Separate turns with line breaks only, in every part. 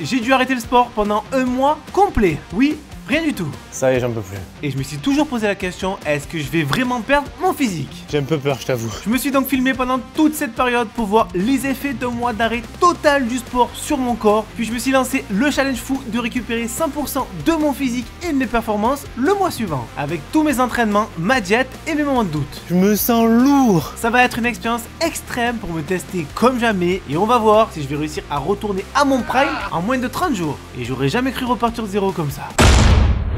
j'ai dû arrêter le sport pendant un mois complet. Oui, rien du tout.
Ça y est, j'en peux plus.
Et je me suis toujours posé la question, est-ce que je vais vraiment perdre mon physique?
J'ai un peu peur, je t'avoue.
Je me suis donc filmé pendant toute cette période pour voir les effets d'un mois d'arrêt total du sport sur mon corps. Puis je me suis lancé le challenge fou de récupérer 100% de mon physique et de mes performances le mois suivant. Avec tous mes entraînements, ma diète et mes moments de doute.
Je me sens lourd.
Ça va être une expérience extrême pour me tester comme jamais. Et on va voir si je vais réussir à retourner à mon prime en moins de 30 jours. Et j'aurais jamais cru repartir de zéro comme ça.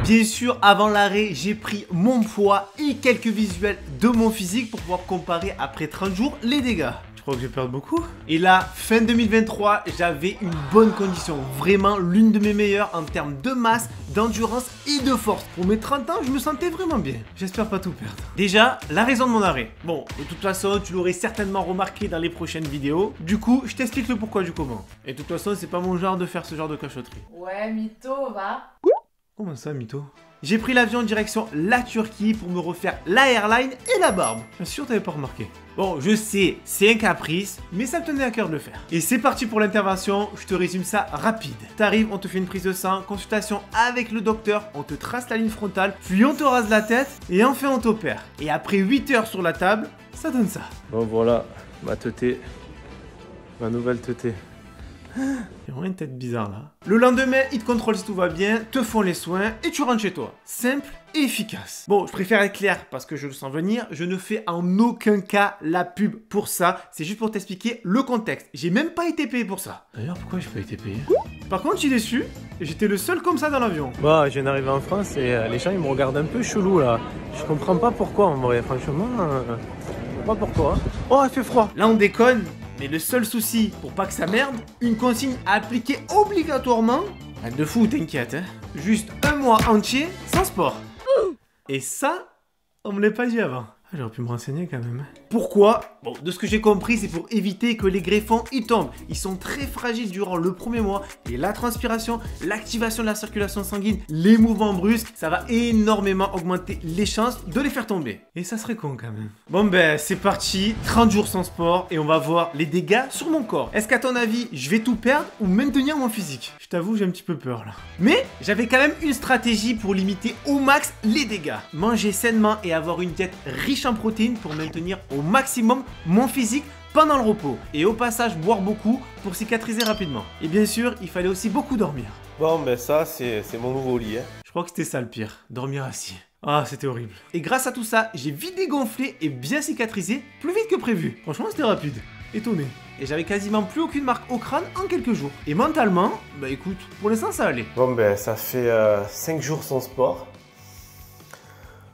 Bien sûr, avant l'arrêt, j'ai pris mon poids et quelques visuels de mon physique pour pouvoir comparer après 30 jours les dégâts. Je crois que je vais perdre beaucoup. Et là, fin 2023, j'avais une bonne condition. Vraiment l'une de mes meilleures en termes de masse, d'endurance et de force. Pour mes 30 ans, je me sentais vraiment bien. J'espère pas tout perdre. Déjà, la raison de mon arrêt. Bon, de toute façon, tu l'aurais certainement remarqué dans les prochaines vidéos. Du coup, je t'explique le pourquoi du comment. Et de toute façon, c'est pas mon genre de faire ce genre de cachotterie.
Ouais, mytho, va.
Comment ça, mytho? J'ai pris l'avion en direction la Turquie pour me refaire la hairline et la barbe. Bien sûr, t'avais pas remarqué. Bon, je sais, c'est un caprice, mais ça me tenait à cœur de le faire. Et c'est parti pour l'intervention, je te résume ça rapide. T'arrives, on te fait une prise de sang, consultation avec le docteur, on te trace la ligne frontale, puis on te rase la tête, et enfin on t'opère. Et après 8 heures sur la table, ça donne ça.
Bon, voilà, ma teuté. Ma nouvelle teuté.
Il y a vraiment une tête bizarre là. Le lendemain, ils te contrôlent si tout va bien, te font les soins et tu rentres chez toi. Simple et efficace. Bon, je préfère être clair parce que je le sens venir. Je ne fais en aucun cas la pub pour ça. C'est juste pour t'expliquer le contexte. J'ai même pas été payé pour ça. D'ailleurs, pourquoi j'ai pas été payé? Par contre, je suis déçu. J'étais le seul comme ça dans l'avion.
Bon, je viens d'arriver en France et les gens ils me regardent un peu chelou là. Je comprends pas pourquoi en vrai, franchement. Pas pourquoi.
Oh, il fait froid. Là, on déconne. Mais le seul souci, pour pas que ça merde, une consigne à appliquer obligatoirement. Rien de fou, t'inquiète, hein. Juste un mois entier sans sport. Et ça, on me l'a pas dit avant. J'aurais pu me renseigner quand même. Pourquoi? Bon, de ce que j'ai compris, c'est pour éviter que les greffons y tombent. Ils sont très fragiles durant le premier mois. Et la transpiration, l'activation de la circulation sanguine, les mouvements brusques, ça va énormément augmenter les chances de les faire tomber. Et ça serait con quand même. Bon ben, c'est parti. 30 jours sans sport et on va voir les dégâts sur mon corps. Est-ce qu'à ton avis, je vais tout perdre ou maintenir mon physique? Je t'avoue, j'ai un petit peu peur là. Mais j'avais quand même une stratégie pour limiter au max les dégâts. Manger sainement et avoir une diète riche en protéines pour maintenir au maximum mon physique pendant le repos. Et au passage, boire beaucoup pour cicatriser rapidement. Et bien sûr, il fallait aussi beaucoup dormir.
Bon, ben ça, c'est mon nouveau lit. Hein.
Je crois que c'était ça le pire, dormir assis. Ah, c'était horrible. Et grâce à tout ça, j'ai vite dégonflé et bien cicatrisé, plus vite que prévu. Franchement, c'était rapide. Étonné. Et j'avais quasiment plus aucune marque au crâne en quelques jours. Et mentalement, bah écoute, pour l'instant, ça allait.
Bon, ben ça fait 5 jours sans sport.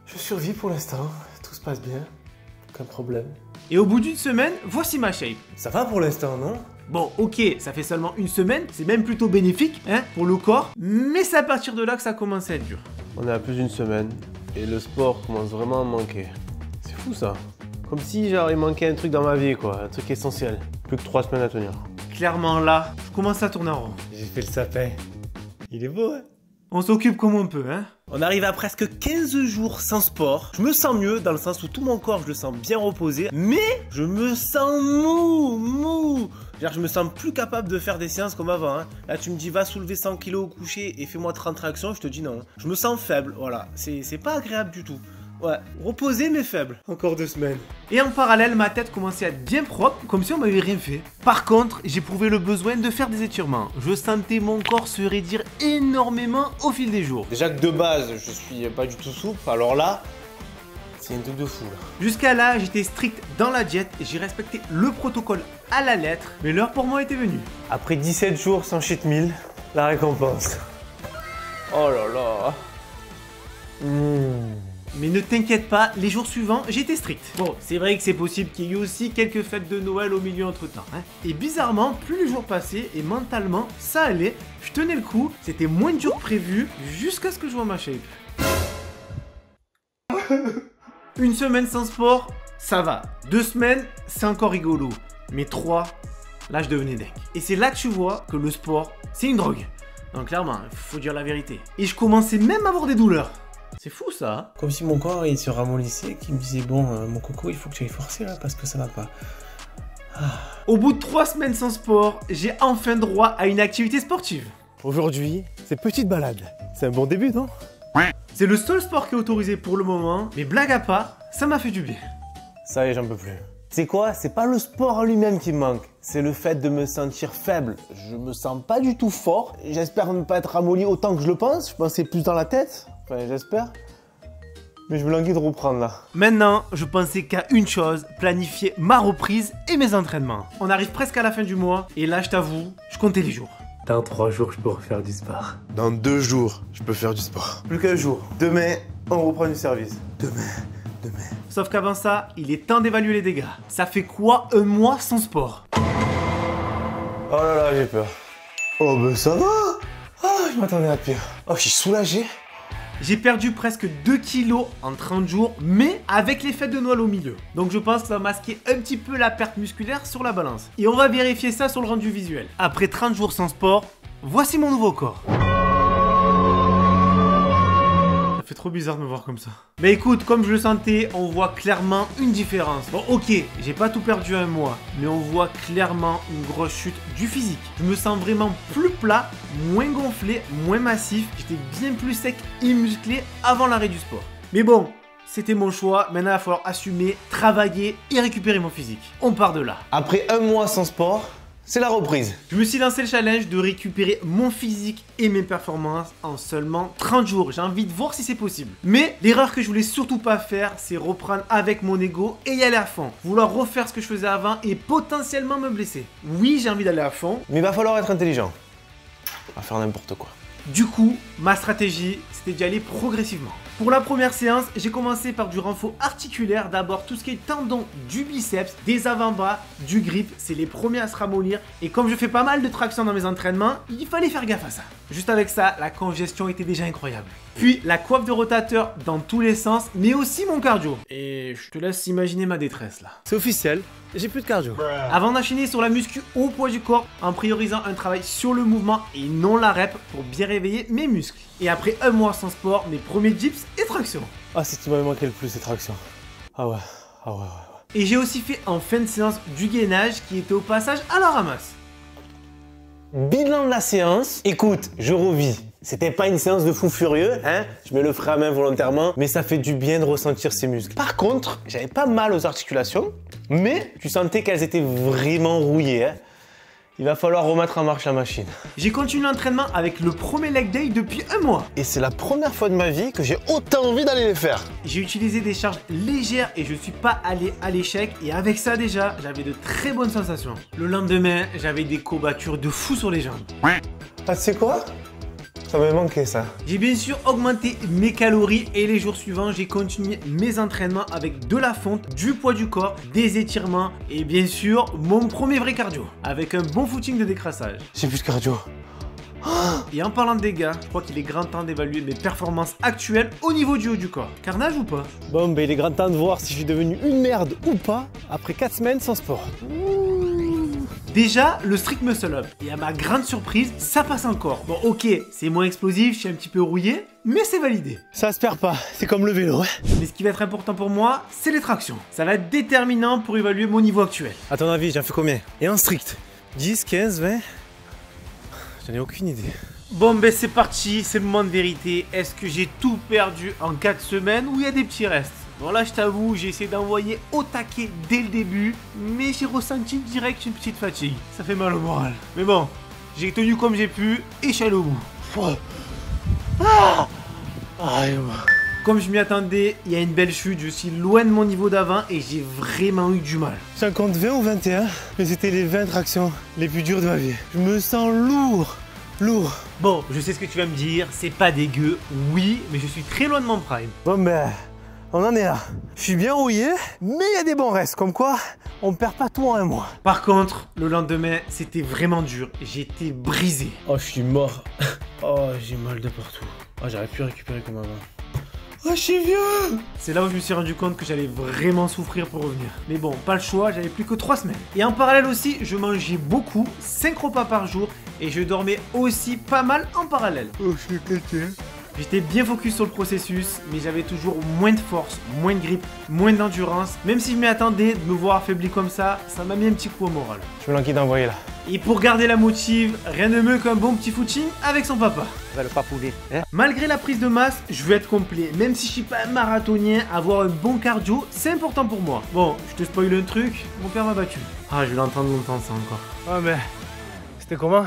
Je survis pour l'instant. Tout se passe bien. Aucun problème.
Et au bout d'une semaine, voici ma shape.
Ça va pour l'instant, non?
Bon, ok, ça fait seulement une semaine, c'est même plutôt bénéfique, hein, pour le corps, mais c'est à partir de là que ça commence à être dur.
On est à plus d'une semaine et le sport commence vraiment à me manquer. C'est fou ça. Comme si genre il manquait un truc dans ma vie quoi, un truc essentiel. Plus que 3 semaines à tenir.
Clairement là, je commence à tourner en rond.
J'ai fait le sapin. Il est beau hein?
On s'occupe comme on peut, hein.
On arrive à presque 15 jours sans sport. Je me sens mieux dans le sens où tout mon corps, je le sens bien reposé. Mais je me sens mou. Genre, je me sens plus capable de faire des séances comme avant. Hein. Là, tu me dis, va soulever 100 kg au coucher et fais-moi 30 tractions. Je te dis non. Je me sens faible, voilà. C'est pas agréable du tout. Ouais, reposé mais faible. Encore 2 semaines.
Et en parallèle, ma tête commençait à être bien propre, comme si on m'avait rien fait. Par contre, j'ai éprouvé le besoin de faire des étirements. Je sentais mon corps se raidir énormément au fil des jours.
Déjà que de base, je suis pas du tout souple. Alors là, c'est un truc de fou.
Jusqu'à là, j'étais strict dans la diète et j'ai respecté le protocole à la lettre. Mais l'heure pour moi était venue.
Après 17 jours sans cheat meal, la récompense. Oh là là.
Mais ne t'inquiète pas, les jours suivants, j'étais strict. Bon, c'est vrai que c'est possible qu'il y ait aussi quelques fêtes de Noël au milieu entre-temps. Hein. Et bizarrement, plus les jours passaient et mentalement, ça allait. Je tenais le coup, c'était moins dur que prévu, jusqu'à ce que je vois ma shape. Une semaine sans sport, ça va. 2 semaines, c'est encore rigolo. Mais 3, là je devenais dingue. Et c'est là que tu vois que le sport, c'est une drogue. Donc clairement, il faut dire la vérité. Et je commençais même à avoir des douleurs. C'est fou ça hein.
Comme si mon corps il se ramollissait, qu'il me disait bon mon coco il faut que tu ailles forcer là parce que ça va pas.
Au bout de 3 semaines sans sport, j'ai enfin droit à une activité sportive.
Aujourd'hui, c'est petite balade. C'est un bon début, non?
C'est le seul sport qui est autorisé pour le moment, mais blague à part, ça m'a fait du bien.
Ça y est, j'en peux plus. C'est quoi? C'est pas le sport en lui-même qui me manque, c'est le fait de me sentir faible. Je me sens pas du tout fort. J'espère ne pas être ramolli autant que je le pense. Je pense que c'est plus dans la tête. Enfin, j'espère. Mais je me languis de reprendre là.
Maintenant, je pensais qu'à une chose, planifier ma reprise et mes entraînements. On arrive presque à la fin du mois, et là, je t'avoue, je comptais les jours.
Dans 3 jours, je peux refaire du sport.
Dans 2 jours, je peux faire du sport.
Plus qu'un jour. Demain, on reprend du service. Demain.
Sauf qu'avant ça, il est temps d'évaluer les dégâts. Ça fait quoi un mois sans sport?
Oh là là, j'ai peur. Oh ben ça va. Ah, je m'attendais à pire. Oh, je suis soulagé.
J'ai perdu presque 2 kilos en 30 jours, mais avec les fêtes de Noël au milieu. Donc je pense que ça va masquer un petit peu la perte musculaire sur la balance. Et on va vérifier ça sur le rendu visuel. Après 30 jours sans sport, voici mon nouveau corps. Ça fait trop bizarre de me voir comme ça. Mais écoute, comme je le sentais, on voit clairement une différence. Bon ok, j'ai pas tout perdu un mois, mais on voit clairement une grosse chute du physique. Je me sens vraiment plus plat, moins gonflé, moins massif. J'étais bien plus sec et musclé avant l'arrêt du sport. Mais bon, c'était mon choix, maintenant il va falloir assumer, travailler et récupérer mon physique. On part de là.
Après un mois sans sport, c'est la reprise.
Je me suis lancé le challenge de récupérer mon physique et mes performances en seulement 30 jours. J'ai envie de voir si c'est possible. Mais l'erreur que je voulais surtout pas faire, c'est reprendre avec mon ego et y aller à fond. Vouloir refaire ce que je faisais avant et potentiellement me blesser. Oui, j'ai envie d'aller à fond.
Mais il va falloir être intelligent. On va faire n'importe quoi.
Du coup, ma stratégie, c'était d'y aller progressivement. Pour la première séance, j'ai commencé par du renfort articulaire. D'abord, tout ce qui est tendon du biceps, des avant-bras, du grip. C'est les premiers à se ramollir. Et comme je fais pas mal de traction dans mes entraînements, il fallait faire gaffe à ça. Juste avec ça, la congestion était déjà incroyable. Puis, la coiffe de rotateur dans tous les sens, mais aussi mon cardio. Et je te laisse imaginer ma détresse là.
C'est officiel, j'ai plus de cardio.
Avant d'enchaîner sur la muscu au poids du corps, en priorisant un travail sur le mouvement et non la rep pour bien réveiller mes muscles. Et après un mois sans sport, mes premiers dips et tractions.
Ah, c'est ce qui m'avait manqué le plus, ces tractions. Ah ouais.
Et j'ai aussi fait en fin de séance du gainage qui était au passage à la ramasse.
Bilan de la séance. Écoute, je revis. C'était pas une séance de fou furieux, hein. Je mets le frein à main volontairement, mais ça fait du bien de ressentir ses muscles. Par contre, j'avais pas mal aux articulations, mais tu sentais qu'elles étaient vraiment rouillées, hein. Il va falloir remettre en marche la machine.
J'ai continué l'entraînement avec le premier leg day depuis un mois.
Et c'est la première fois de ma vie que j'ai autant envie d'aller les faire.
J'ai utilisé des charges légères et je suis pas allé à l'échec. Et avec ça déjà, j'avais de très bonnes sensations. Le lendemain, j'avais des courbatures de fou sur les jambes.
Ah, tu sais quoi? Ça m'avait manqué ça.
J'ai bien sûr augmenté mes calories et les jours suivants, j'ai continué mes entraînements avec de la fonte, du poids du corps, des étirements et bien sûr mon premier vrai cardio avec un bon footing de décrassage.
J'ai plus de cardio.
Et en parlant de dégâts, je crois qu'il est grand temps d'évaluer mes performances actuelles au niveau du haut du corps. Carnage ou pas?
Bon, ben il est grand temps de voir si je suis devenu une merde ou pas après 4 semaines sans sport.
Déjà, le strict muscle up. Et à ma grande surprise, ça passe encore. Bon, ok, c'est moins explosif, je suis un petit peu rouillé, mais c'est validé.
Ça se perd pas, c'est comme le vélo, hein.
Mais ce qui va être important pour moi, c'est les tractions. Ça va être déterminant pour évaluer mon niveau actuel.
À ton avis, j'en fais combien? Et en strict? 10, 15, 20? J'en ai aucune idée.
Bon, ben c'est parti, c'est le moment de vérité. Est-ce que j'ai tout perdu en 4 semaines ou il y a des petits restes? Bon là je t'avoue, j'ai essayé d'envoyer au taquet dès le début, mais j'ai ressenti direct une petite fatigue. Ça fait mal au moral. Mais bon, j'ai tenu comme j'ai pu et je suis allé au bout. Comme je m'y attendais, il y a une belle chute, je suis loin de mon niveau d'avant et j'ai vraiment eu du mal.
J'en compte 20 ou 21, mais c'était les 20 tractions les plus dures de ma vie. Je me sens lourd.
Bon, je sais ce que tu vas me dire, c'est pas dégueu, oui, mais je suis très loin de mon prime.
Bon ben, on en est là. Je suis bien rouillé, mais il y a des bons restes, comme quoi on perd pas tout en un mois.
Par contre, le lendemain, c'était vraiment dur, j'étais brisé.
Oh, je suis mort. Oh, j'ai mal de partout. Oh, j'arrive plus à récupérer comme avant. Oh, je suis vieux.
C'est là où je me suis rendu compte que j'allais vraiment souffrir pour revenir. Mais bon, pas le choix, j'avais plus que 3 semaines. Et en parallèle aussi, je mangeais beaucoup, 5 repas par jour, et je dormais aussi pas mal en parallèle.
Oh, je suis quelqu'un.
J'étais bien focus sur le processus, mais j'avais toujours moins de force, moins de grip, moins d'endurance. Même si je m'y attendais, de me voir affaibli comme ça m'a mis un petit coup au moral.
Je me l'enquille d'envoyer là.
Et pour garder la motive, rien de mieux qu'un bon petit footing avec son papa.
Va le papouler.
Malgré la prise de masse, je veux être complet. Même si je suis pas un marathonien, avoir un bon cardio, c'est important pour moi. Bon, je te spoil un truc, mon père m'a battu. Ah, je vais l'entendre longtemps ça encore.
Ouais, mais c'était comment?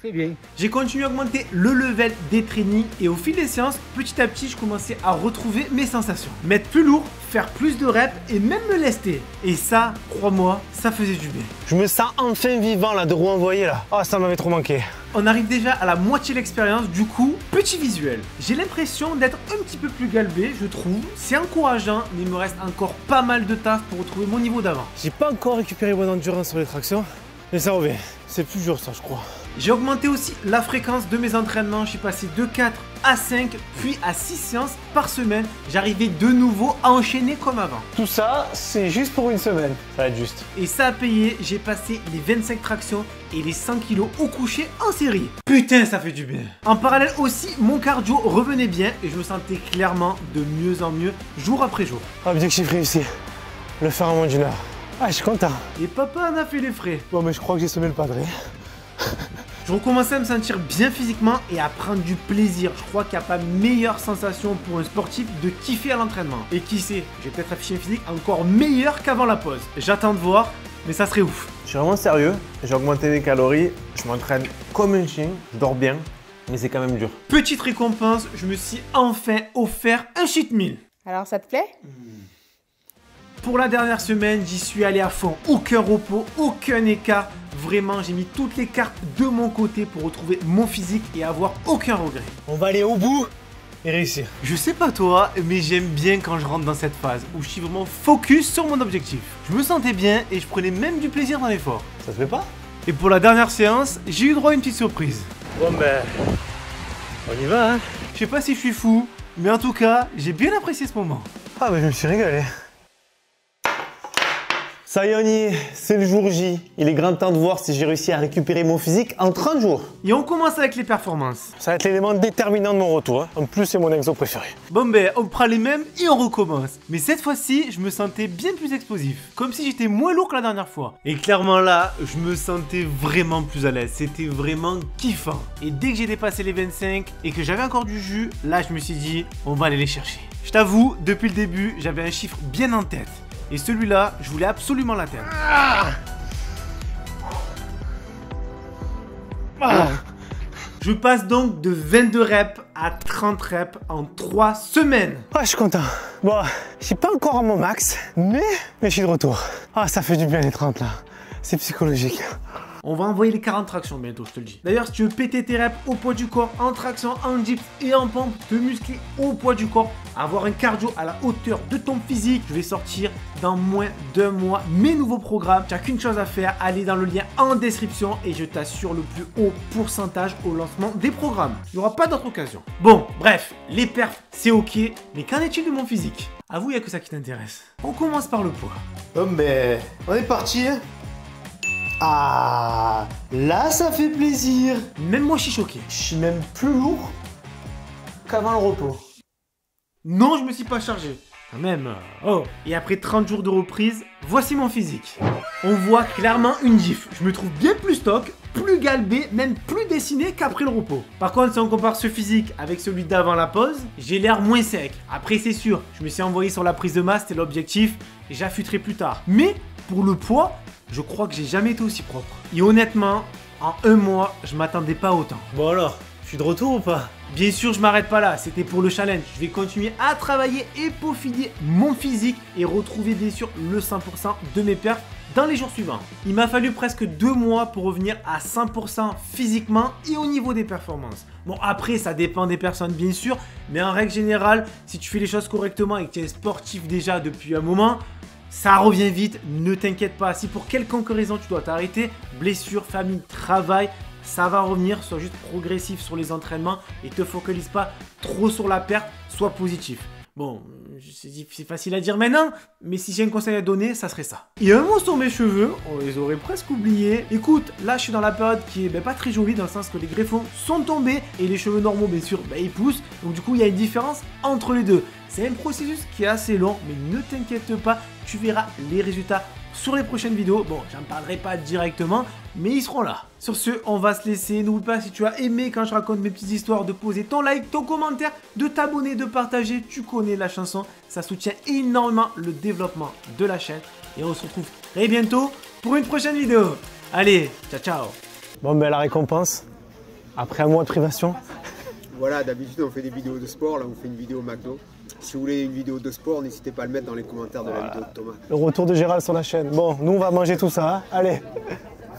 C'est bien.
J'ai continué à augmenter le level des trainings et au fil des séances, petit à petit, je commençais à retrouver mes sensations. Mettre plus lourd, faire plus de reps et même me lester. Et ça, crois-moi, ça faisait du bien.
Je me sens enfin vivant là, de renvoyer là. Ah, ça m'avait trop manqué.
On arrive déjà à la moitié de l'expérience, du coup, petit visuel. J'ai l'impression d'être un petit peu plus galbé, je trouve. C'est encourageant, mais il me reste encore pas mal de taf pour retrouver mon niveau d'avant.
J'ai pas encore récupéré mon endurance sur les tractions, mais ça revient. C'est plus dur ça, je crois.
J'ai augmenté aussi la fréquence de mes entraînements. Je suis passé de 4 à 5, puis à 6 séances par semaine. J'arrivais de nouveau à enchaîner comme avant.
Tout ça, c'est juste pour une semaine. Ça va être juste.
Et ça a payé, j'ai passé les 25 tractions et les 100 kilos au coucher en série. Putain, ça fait du bien. En parallèle aussi, mon cardio revenait bien et je me sentais clairement de mieux en mieux jour après jour.
Objectif réussi. Le faire en moins d'une heure. Ah, je suis content.
Et papa en a fait les frais.
Bon, mais je crois que j'ai semé le padré.
Je recommençais à me sentir bien physiquement et à prendre du plaisir. Je crois qu'il n'y a pas meilleure sensation pour un sportif de kiffer à l'entraînement. Et qui sait, j'ai peut-être affiché un physique encore meilleur qu'avant la pause. J'attends de voir, mais ça serait ouf.
Je suis vraiment sérieux, j'ai augmenté mes calories, je m'entraîne comme un chien, je dors bien, mais c'est quand même dur.
Petite récompense, je me suis enfin offert un cheat meal.
Alors ça te plaît?
Pour la dernière semaine, j'y suis allé à fond. Aucun repos, aucun écart. Vraiment, j'ai mis toutes les cartes de mon côté pour retrouver mon physique et avoir aucun regret.
On va aller au bout et réussir.
Je sais pas toi, mais j'aime bien quand je rentre dans cette phase où je suis vraiment focus sur mon objectif. Je me sentais bien et je prenais même du plaisir dans l'effort.
Ça se fait pas?
Et pour la dernière séance, j'ai eu droit à une petite surprise.
Bon ben, on y va hein.
Je sais pas si je suis fou, mais en tout cas, j'ai bien apprécié ce moment.
Ah, mais je me suis régalé. Ça y est, on y est, c'est le jour J. Il est grand temps de voir si j'ai réussi à récupérer mon physique en 30 jours.
Et on commence avec les performances.
Ça va être l'élément déterminant de mon retour. Hein. En plus, c'est mon exo préféré.
Bon ben, on prend les mêmes et on recommence. Mais cette fois-ci, je me sentais bien plus explosif. Comme si j'étais moins lourd que la dernière fois. Et clairement là, je me sentais vraiment plus à l'aise. C'était vraiment kiffant. Et dès que j'ai dépassé les 25 et que j'avais encore du jus, là je me suis dit, on va aller les chercher. Je t'avoue, depuis le début, j'avais un chiffre bien en tête. Et celui-là, je voulais absolument l'atteindre. Je passe donc de 22 reps à 30 reps en 3 semaines.
Ah, je suis content. Bon, je suis pas encore à mon max, mais je suis de retour. Ah, ça fait du bien les 30 là. C'est psychologique.
On va envoyer les 40 tractions bientôt, je te le dis. D'ailleurs, si tu veux péter tes reps au poids du corps, en traction, en dips et en pompe, te muscler au poids du corps, avoir un cardio à la hauteur de ton physique, je vais sortir dans moins d'un mois mes nouveaux programmes. Tu n'as qu'une chose à faire, aller dans le lien en description et je t'assure le plus haut pourcentage au lancement des programmes. Il n'y aura pas d'autre occasion. Bon, bref, les perfs, c'est ok, mais qu'en est-il de mon physique? Avoue, il n'y a que ça qui t'intéresse. On commence par le poids.
Oh, mais on est parti. Ah, là, ça fait plaisir.
Même moi, je suis choqué.
Je suis même plus lourd qu'avant le repos.
Non, je me suis pas chargé. Quand même. Oh. Et après 30 jours de reprise, voici mon physique. On voit clairement une diff. Je me trouve bien plus stock, plus galbé, même plus dessiné qu'après le repos. Par contre, si on compare ce physique avec celui d'avant la pause, j'ai l'air moins sec. Après, c'est sûr, je me suis envoyé sur la prise de masse, c'était l'objectif, et j'affûterai plus tard. Mais pour le poids, je crois que j'ai jamais été aussi propre. Et honnêtement, en un mois, je m'attendais pas autant.
Bon alors, je suis de retour ou pas?
Bien sûr, je m'arrête pas là, c'était pour le challenge. Je vais continuer à travailler et peaufiner mon physique et retrouver bien sûr le 100% de mes perfs dans les jours suivants. Il m'a fallu presque 2 mois pour revenir à 100% physiquement et au niveau des performances. Bon, après, ça dépend des personnes bien sûr, mais en règle générale, si tu fais les choses correctement et que tu es sportif déjà depuis un moment, ça revient vite, ne t'inquiète pas. Si pour quelconque raison tu dois t'arrêter, blessure, famille, travail, ça va revenir. Sois juste progressif sur les entraînements et te focalise pas trop sur la perte, sois positif. Bon, c'est facile à dire maintenant, mais si j'ai un conseil à donner, ça serait ça. Et un mot sur mes cheveux, on les aurait presque oubliés. Écoute, là je suis dans la période qui est pas très jolie, dans le sens que les greffons sont tombés, et les cheveux normaux, bien sûr, ils poussent. Donc du coup, il y a une différence entre les deux. C'est un processus qui est assez long, mais ne t'inquiète pas, tu verras les résultats sur les prochaines vidéos. Bon, j'en parlerai pas directement, mais ils seront là. Sur ce, on va se laisser. N'oublie pas, si tu as aimé quand je raconte mes petites histoires, de poser ton like, ton commentaire, de t'abonner, de partager. Tu connais la chanson, ça soutient énormément le développement de la chaîne. Et on se retrouve très bientôt pour une prochaine vidéo. Allez, ciao ciao.
Bon, ben la récompense, après un mois de privation.
Voilà, d'habitude on fait des vidéos de sport, là on fait une vidéo McDo. Si vous voulez une vidéo de sport, n'hésitez pas à le mettre dans les commentaires de la vidéo de Thomas.
Le retour de Gérald sur la chaîne. Bon, nous on va manger tout ça, hein. Allez.